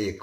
1।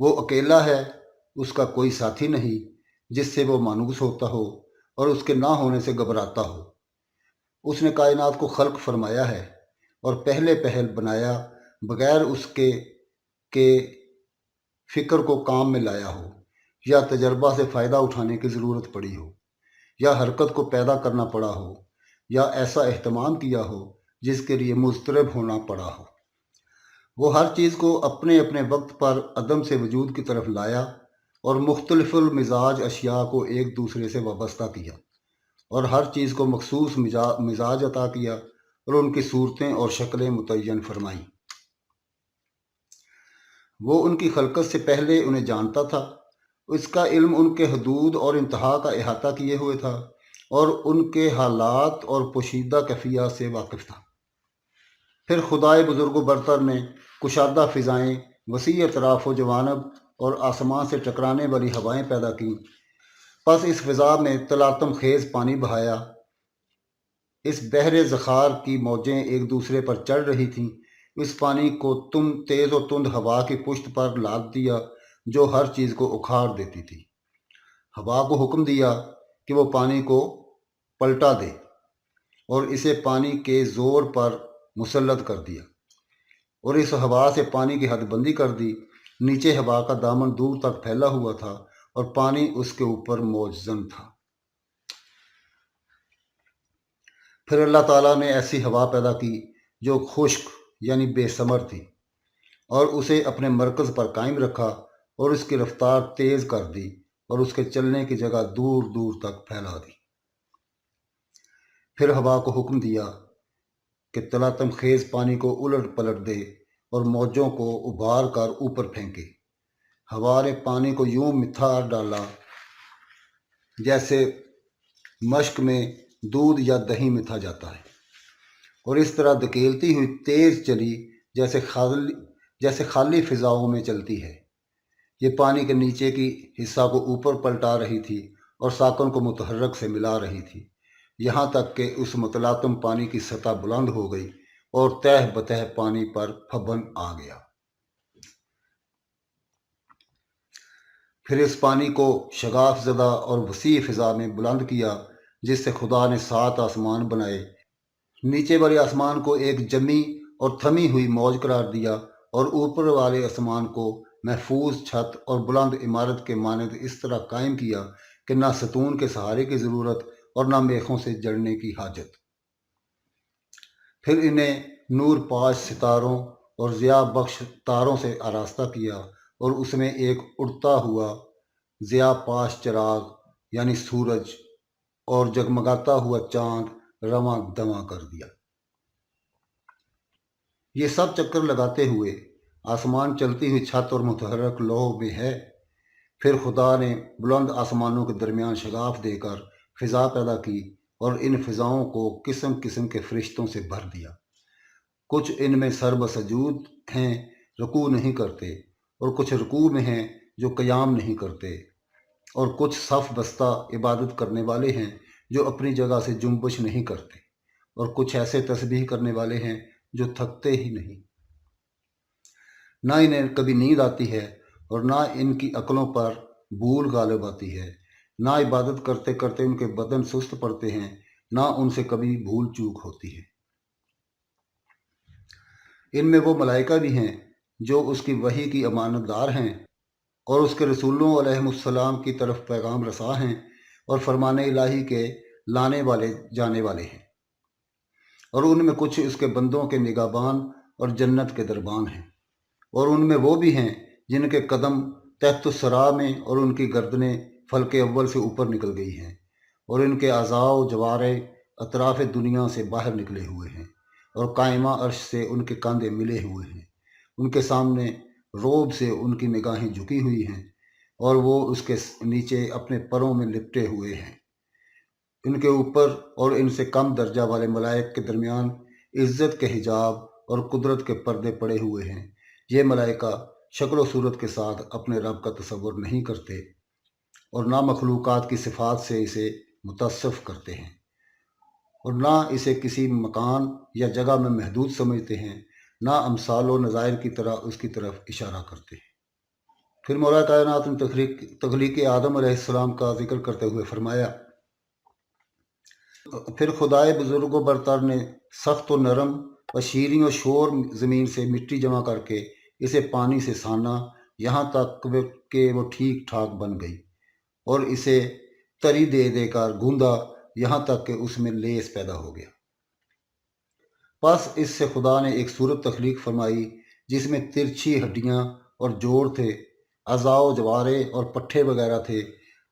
وہ اکیلا ہے، اس کا کوئی ساتھی نہیں جس سے وہ مانوس ہوتا ہو اور اس کے نہ ہونے سے گھبراتا ہو۔ اس نے کائنات کو خلق فرمایا ہے اور پہلے پہل بنایا بغیر اس کے کہ فکر کو کام میں لایا ہو، یا تجربہ سے فائدہ اٹھانے کی ضرورت پڑی ہو، یا حرکت کو پیدا کرنا پڑا ہو، یا ایسا اہتمام کیا ہو جس کے لیے مضطرب ہونا پڑا ہو۔ وہ ہر چیز کو اپنے اپنے وقت پر عدم سے وجود کی طرف لایا اور مختلف المزاج اشیاء کو ایک دوسرے سے وابستہ کیا اور ہر چیز کو مخصوص مزاج عطا کیا اور ان کی صورتیں اور شکلیں متعین فرمائیں۔ وہ ان کی خلقت سے پہلے انہیں جانتا تھا، اس کا علم ان کے حدود اور انتہا کا احاطہ کیے ہوئے تھا اور ان کے حالات اور پوشیدہ کیفیات سے واقف تھا۔ پھر خدائے بزرگ و برتر نے کشادہ فضائیں، وسیع اطراف و جوانب اور آسمان سے ٹکرانے والی ہوائیں پیدا کیں۔ پس اس فضا میں تلاطم خیز پانی بہایا۔ اس بحر زخار کی موجیں ایک دوسرے پر چڑھ رہی تھیں۔ اس پانی کو تیز و تند ہوا کی پشت پر لاد دیا جو ہر چیز کو اکھاڑ دیتی تھی۔ ہوا کو حکم دیا کہ وہ پانی کو پلٹا دے اور اسے پانی کے زور پر مسلط کر دیا اور اس ہوا سے پانی کی حد بندی کر دی۔ نیچے ہوا کا دامن دور تک پھیلا ہوا تھا اور پانی اس کے اوپر موجزن تھا۔ پھر اللہ تعالیٰ نے ایسی ہوا پیدا کی جو خشک یعنی بے ثمر تھی اور اسے اپنے مرکز پر قائم رکھا اور اس کی رفتار تیز کر دی اور اس کے چلنے کی جگہ دور دور تک پھیلا دی۔ پھر ہوا کو حکم دیا کہ تلاطم خیز پانی کو الٹ پلٹ دے اور موجوں کو ابھار کر اوپر پھینکے۔ ہوا نے پانی کو یوں متھا ڈالا جیسے مشک میں دودھ یا دہی متھا جاتا ہے، اور اس طرح دھکیلتی ہوئی تیز چلی جیسے خالی فضاؤں میں چلتی ہے۔ یہ پانی کے نیچے کی حصہ کو اوپر پلٹا رہی تھی اور ساکن کو متحرک سے ملا رہی تھی، یہاں تک کہ اس متلاطم پانی کی سطح بلند ہو گئی اور تہ بتہ پانی پر پھبن آ گیا۔ پھر اس پانی کو شگاف زدہ اور وسیع فضا میں بلند کیا جس سے خدا نے 7 آسمان بنائے۔ نیچے والے آسمان کو ایک جمی اور تھمی ہوئی موج قرار دیا اور اوپر والے آسمان کو محفوظ چھت اور بلند عمارت کے مانند اس طرح قائم کیا کہ نہ ستون کے سہارے کی ضرورت اور نہ میخوں سے جڑنے کی حاجت۔ پھر انہیں نور پاش ستاروں اور ضیاء بخش تاروں سے آراستہ کیا اور اس میں ایک اڑتا ہوا ضیاء پاش چراغ یعنی سورج اور جگمگاتا ہوا چاند رواں دواں کر دیا۔ یہ سب چکر لگاتے ہوئے آسمان چلتی ہوئی چھت اور متحرک لوح میں ہے۔ پھر خدا نے بلند آسمانوں کے درمیان شگاف دے کر فضا پیدا کی اور ان فضاؤں کو قسم قسم کے فرشتوں سے بھر دیا۔ کچھ ان میں سر بسجود ہیں، رکوع نہیں کرتے، اور کچھ رکوع میں ہیں جو قیام نہیں کرتے، اور کچھ صف بستہ عبادت کرنے والے ہیں جو اپنی جگہ سے جنبش نہیں کرتے، اور کچھ ایسے تسبیح کرنے والے ہیں جو تھکتے ہی نہیں۔ نہ انہیں کبھی نیند آتی ہے اور نہ ان کی عقلوں پر بھول غالب آتی ہے۔ نہ عبادت کرتے کرتے ان کے بدن سست پڑتے ہیں، نہ ان سے کبھی بھول چوک ہوتی ہے۔ ان میں وہ ملائکہ بھی ہیں جو اس کی وحی کی امانت دار ہیں اور اس کے رسولوں علیہم السلام کی طرف پیغام رساں ہیں اور فرمان الہی کے لانے والے جانے والے ہیں، اور ان میں کچھ اس کے بندوں کے نگہبان اور جنت کے دربان ہیں، اور ان میں وہ بھی ہیں جن کے قدم تحت الثری میں اور ان کی گردنیں فلک اول سے اوپر نکل گئی ہیں، اور ان کے اعضاء و جوارح اطراف دنیا سے باہر نکلے ہوئے ہیں، اور قائمہ عرش سے ان کے کاندھے ملے ہوئے ہیں۔ ان کے سامنے روب سے ان کی نگاہیں جھکی ہوئی ہیں اور وہ اس کے نیچے اپنے پروں میں لپٹے ہوئے ہیں۔ ان کے اوپر اور ان سے کم درجہ والے ملائک کے درمیان عزت کے حجاب اور قدرت کے پردے پڑے ہوئے ہیں۔ یہ ملائکہ شکل و صورت کے ساتھ اپنے رب کا تصور نہیں کرتے اور نہ مخلوقات کی صفات سے اسے متصف کرتے ہیں، اور نہ اسے کسی مکان یا جگہ میں محدود سمجھتے ہیں، نہ امثال و نظائر کی طرح اس کی طرف اشارہ کرتے ہیں۔ پھر مولا کائنات نے تخلیق آدم علیہ السلام کا ذکر کرتے ہوئے فرمایا، پھر خدائے بزرگ و برتر نے سخت و نرم و شیریں و شور زمین سے مٹی جمع کر کے اسے پانی سے سانا یہاں تک کہ وہ ٹھیک ٹھاک بن گئی، اور اسے تری دے دے کر گوندا یہاں تک کہ اس میں لیس پیدا ہو گیا۔ پس اس سے خدا نے ایک صورت تخلیق فرمائی جس میں ترچھی ہڈیاں اور جوڑ تھے، اعضاء و جوارے اور پٹھے وغیرہ تھے۔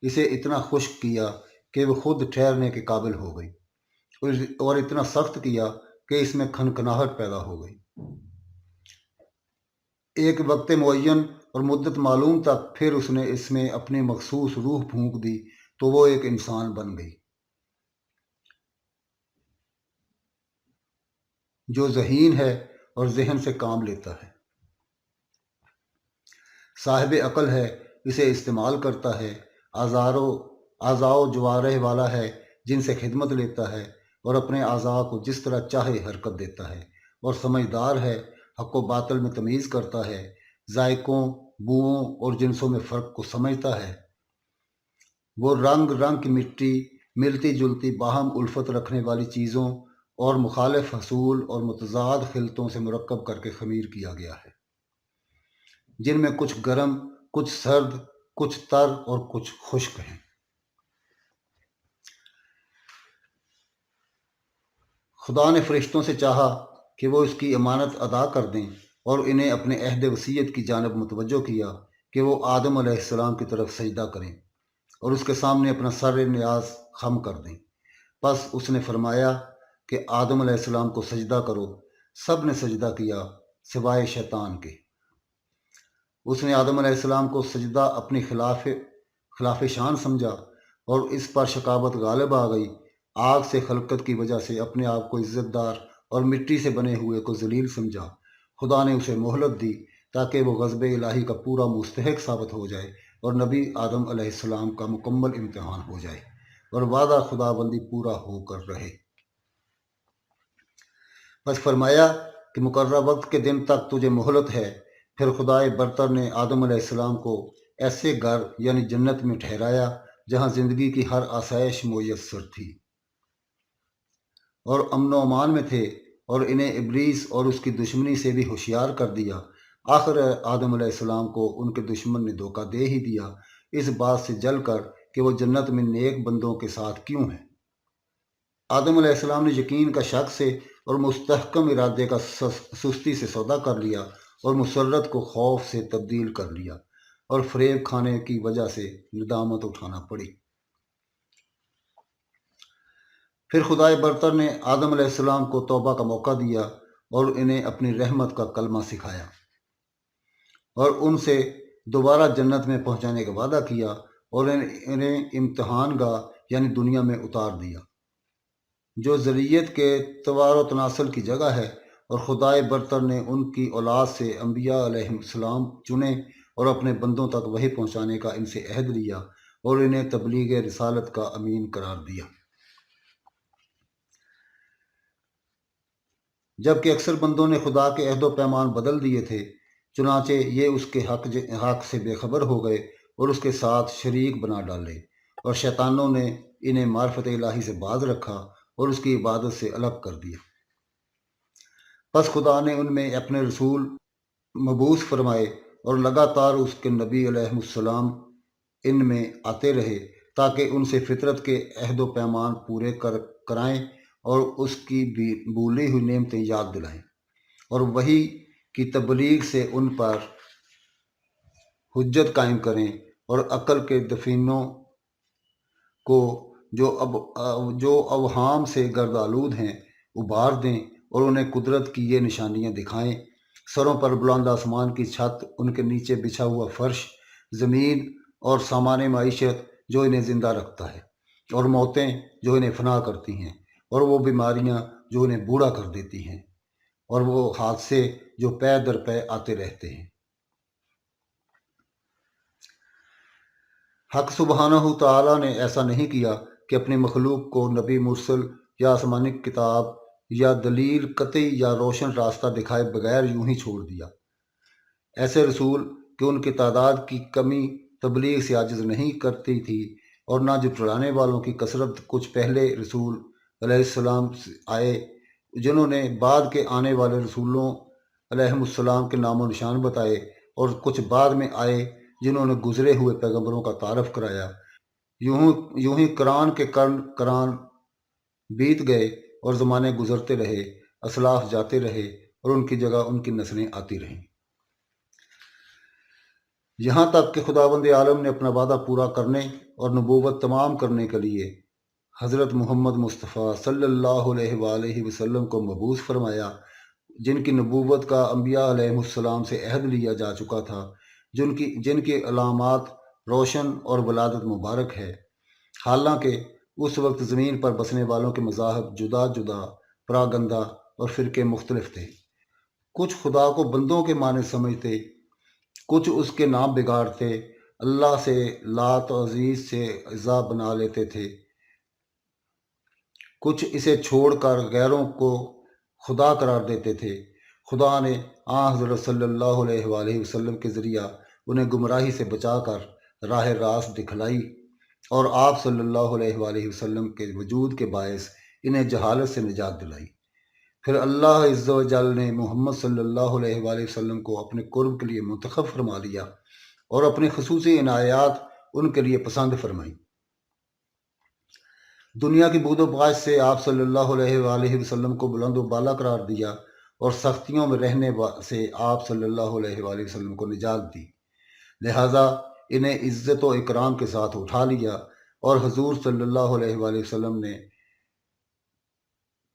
اسے اتنا خشک کیا کہ وہ خود ٹھہرنے کے قابل ہو گئی، اور اتنا سخت کیا کہ اس میں کھنکھناہٹ پیدا ہو گئی۔ ایک وقت معین اور مدت معلوم تک پھر اس نے اس میں اپنی مخصوص روح پھونک دی تو وہ ایک انسان بن گئی، جو ذہین ہے اور ذہن سے کام لیتا ہے، صاحب عقل ہے، اسے استعمال کرتا ہے، اعضاء و جوارح والا ہے جن سے خدمت لیتا ہے، اور اپنے اعضاء کو جس طرح چاہے حرکت دیتا ہے، اور سمجھدار ہے، حق و باطل میں تمیز کرتا ہے، ذائقوں، بوؤں اور جنسوں میں فرق کو سمجھتا ہے۔ وہ رنگ رنگ کی مٹی، ملتی جلتی باہم الفت رکھنے والی چیزوں اور مخالف حصول اور متضاد خلطوں سے مرکب کر کے خمیر کیا گیا ہے، جن میں کچھ گرم، کچھ سرد، کچھ تر اور کچھ خشک ہیں۔ خدا نے فرشتوں سے چاہا کہ وہ اس کی امانت ادا کر دیں، اور انہیں اپنے عہد وصیت کی جانب متوجہ کیا کہ وہ آدم علیہ السلام کی طرف سجدہ کریں اور اس کے سامنے اپنا سر نیاز خم کر دیں۔ پس اس نے فرمایا کہ آدم علیہ السلام کو سجدہ کرو۔ سب نے سجدہ کیا سوائے شیطان کے۔ اس نے آدم علیہ السلام کو سجدہ اپنی خلاف شان سمجھا، اور اس پر شقاوت غالب آ گئی۔ آگ سے خلقت کی وجہ سے اپنے آپ کو عزت دار اور مٹی سے بنے ہوئے کو ذلیل سمجھا۔ خدا نے اسے مہلت دی تاکہ وہ غضب الہی کا پورا مستحق ثابت ہو جائے اور نبی آدم علیہ السلام کا مکمل امتحان ہو جائے اور وعدہ خدا بندی پورا ہو کر رہے۔ بس فرمایا کہ مقررہ وقت کے دن تک تجھے مہلت ہے۔ پھر خدائے برتر نے آدم علیہ السلام کو ایسے گھر یعنی جنت میں ٹھہرایا جہاں زندگی کی ہر آسائش میسر تھی، اور امن و امان میں تھے، اور انہیں ابلیس اور اس کی دشمنی سے بھی ہوشیار کر دیا۔ آخر آدم علیہ السلام کو ان کے دشمن نے دھوکہ دے ہی دیا، اس بات سے جل کر کہ وہ جنت میں نیک بندوں کے ساتھ کیوں ہیں۔ آدم علیہ السلام نے یقین کا شک سے اور مستحکم ارادے کا سستی سے سودا کر لیا، اور مسرت کو خوف سے تبدیل کر لیا، اور فریب کھانے کی وجہ سے ندامت اٹھانا پڑی۔ پھر خدائے برتر نے آدم علیہ السلام کو توبہ کا موقع دیا اور انہیں اپنی رحمت کا کلمہ سکھایا، اور ان سے دوبارہ جنت میں پہنچانے کا وعدہ کیا، اور انہیں امتحان گاہ یعنی دنیا میں اتار دیا، جو ذریت کے توار و تناسل کی جگہ ہے، اور خدائے برتر نے ان کی اولاد سے انبیاء علیہ السلام چنے اور اپنے بندوں تک وحی پہنچانے کا ان سے عہد لیا، اور انہیں تبلیغ رسالت کا امین قرار دیا۔ جبکہ اکثر بندوں نے خدا کے عہد و پیمان بدل دیے تھے، چنانچہ یہ اس کے حق سے بے خبر ہو گئے اور اس کے ساتھ شریک بنا ڈالے، اور شیطانوں نے انہیں معرفت الہی سے باز رکھا اور اس کی عبادت سے الگ کر دیا۔ پس خدا نے ان میں اپنے رسول مبعوث فرمائے، اور لگاتار اس کے نبی علیہ السلام ان میں آتے رہے تاکہ ان سے فطرت کے عہد و پیمان پورے کرائیں اور اس کی بھولی ہوئی نعمتیں یاد دلائیں، اور وحی کی تبلیغ سے ان پر حجت قائم کریں، اور عقل کے دفینوں کو جو اوہام سے گرد آلود ہیں ابھار دیں، اور انہیں قدرت کی یہ نشانیاں دکھائیں: سروں پر بلند آسمان کی چھت، ان کے نیچے بچھا ہوا فرش، زمین اور سامان معیشت جو انہیں زندہ رکھتا ہے، اور موتیں جو انہیں فنا کرتی ہیں، اور وہ بیماریاں جو انہیں بوڑھا کر دیتی ہیں، اور وہ حادثے جو پے در پے آتے رہتے ہیں۔ حق سبحانہ تعالیٰ نے ایسا نہیں کیا کہ اپنی مخلوق کو نبی مرسل یا آسمانی کتاب یا دلیل قطعی یا روشن راستہ دکھائے بغیر یوں ہی چھوڑ دیا۔ ایسے رسول کہ ان کی تعداد کی کمی تبلیغ سے عاجز نہیں کرتی تھی، اور نہ جھٹلانے والوں کی کثرت۔ کچھ پہلے رسول علیہ السلام آئے جنہوں نے بعد کے آنے والے رسولوں علیہم السلام کے نام و نشان بتائے، اور کچھ بعد میں آئے جنہوں نے گزرے ہوئے پیغمبروں کا تعارف کرایا۔ یوں ہی قرآن کے قرآن بیت گئے اور زمانے گزرتے رہے، اسلاف جاتے رہے اور ان کی جگہ ان کی نسلیں آتی رہیں، یہاں تک کہ خداوند عالم نے اپنا وعدہ پورا کرنے اور نبوت تمام کرنے کے لیے حضرت محمد مصطفیٰ صلی اللہ علیہ وآلہ وسلم کو مبعوث فرمایا، جن کی نبوت کا انبیاء علیہ السلام سے عہد لیا جا چکا تھا، جن کی علامات روشن اور ولادت مبارک ہے۔ حالانکہ اس وقت زمین پر بسنے والوں کے مذاہب جدا جدا، پراگندہ اور فرقے مختلف تھے۔ کچھ خدا کو بندوں کے معنی سمجھتے، کچھ اس کے نام بگاڑتے، اللہ سے لات و عزیز سے عزا بنا لیتے تھے، کچھ اسے چھوڑ کر غیروں کو خدا قرار دیتے تھے۔ خدا نے حضرت صلی اللہ علیہ وآلہ وسلم کے ذریعہ انہیں گمراہی سے بچا کر راہ راست دکھلائی، اور آپ صلی اللہ علیہ وآلہ وسلم کے وجود کے باعث انہیں جہالت سے نجات دلائی۔ پھر اللہ عز و جل نے محمد صلی اللہ علیہ وآلہ وسلم کو اپنے قرب کے لیے منتخب فرما لیا اور اپنی خصوصی عنایات ان کے لیے پسند فرمائی۔ دنیا کی بود و باش سے آپ صلی اللہ علیہ وآلہ وسلم کو بلند و بالا قرار دیا، اور سختیوں میں رہنے سے آپ صلی اللہ علیہ وآلہ وسلم کو نجات دی، لہٰذا انہیں عزت و اکرام کے ساتھ اٹھا لیا، اور حضور صلی اللہ علیہ وآلہ وسلم نے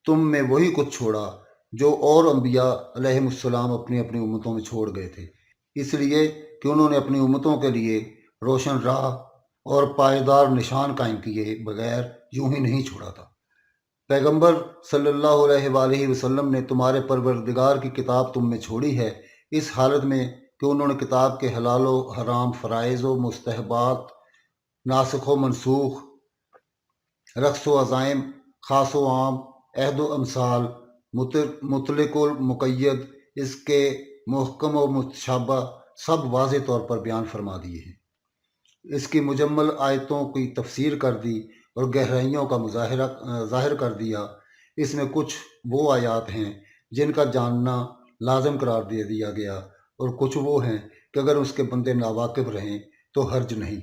تم میں وہی کچھ چھوڑا جو اور انبیاء علیہم السلام اپنی اپنی امتوں میں چھوڑ گئے تھے، اس لیے کہ انہوں نے اپنی امتوں کے لیے روشن راہ اور پائیدار نشان قائم کیے بغیر یوں ہی نہیں چھوڑا تھا۔ پیغمبر صلی اللہ علیہ وآلہ وسلم نے تمہارے پروردگار کی کتاب تم میں چھوڑی ہے، اس حالت میں کہ انہوں نے کتاب کے حلال و حرام، فرائض و مستحبات، ناسخ و منسوخ، رقص و عزائم، خاص و عام، عہد و امثال، مطلق و مقید، اس کے محکم و متشابہ سب واضح طور پر بیان فرما دیے ہیں۔ اس کی مجمل آیتوں کی تفسیر کر دی اور گہرائیوں کا ظاہر کر دیا۔ اس میں کچھ وہ آیات ہیں جن کا جاننا لازم قرار دے دیا گیا، اور کچھ وہ ہیں کہ اگر اس کے بندے ناواقف رہیں تو حرج نہیں۔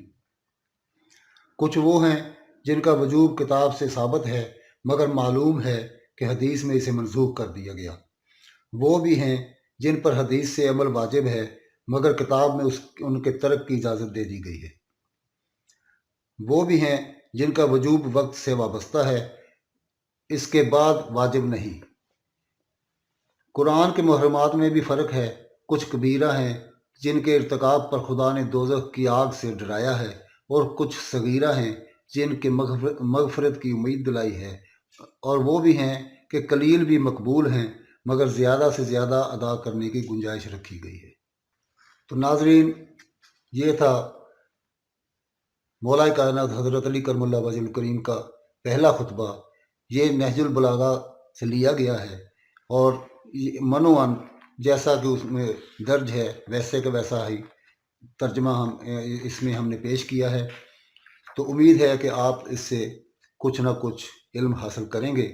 کچھ وہ ہیں جن کا وجوب کتاب سے ثابت ہے، مگر معلوم ہے کہ حدیث میں اسے منسوخ کر دیا گیا۔ وہ بھی ہیں جن پر حدیث سے عمل واجب ہے، مگر کتاب میں ان کے ترک کی اجازت دے دی گئی ہے۔ وہ بھی ہیں جن کا وجوب وقت سے وابستہ ہے، اس کے بعد واجب نہیں۔ قرآن کے محرمات میں بھی فرق ہے، کچھ کبیرہ ہیں جن کے ارتکاب پر خدا نے دوزخ کی آگ سے ڈرایا ہے، اور کچھ صغیرہ ہیں جن کے مغفرت کی امید دلائی ہے، اور وہ بھی ہیں کہ قلیل بھی مقبول ہیں، مگر زیادہ سے زیادہ ادا کرنے کی گنجائش رکھی گئی ہے۔ تو ناظرین، یہ تھا مولا کائنات حضرت علی کرم اللہ وجہ الکریم کا پہلا خطبہ۔ یہ نہج البلاغہ سے لیا گیا ہے، اور منوان جیسا کہ اس میں درج ہے ویسے کہ ویسا ہی ترجمہ اس میں ہم نے پیش کیا ہے۔ تو امید ہے کہ آپ اس سے کچھ نہ کچھ علم حاصل کریں گے،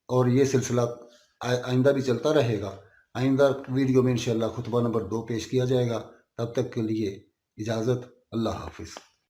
اور یہ سلسلہ آئندہ بھی چلتا رہے گا۔ آئندہ ویڈیو میں انشاءاللہ خطبہ نمبر 2 پیش کیا جائے گا۔ تب تک کے لیے اجازت، اللہ حافظ۔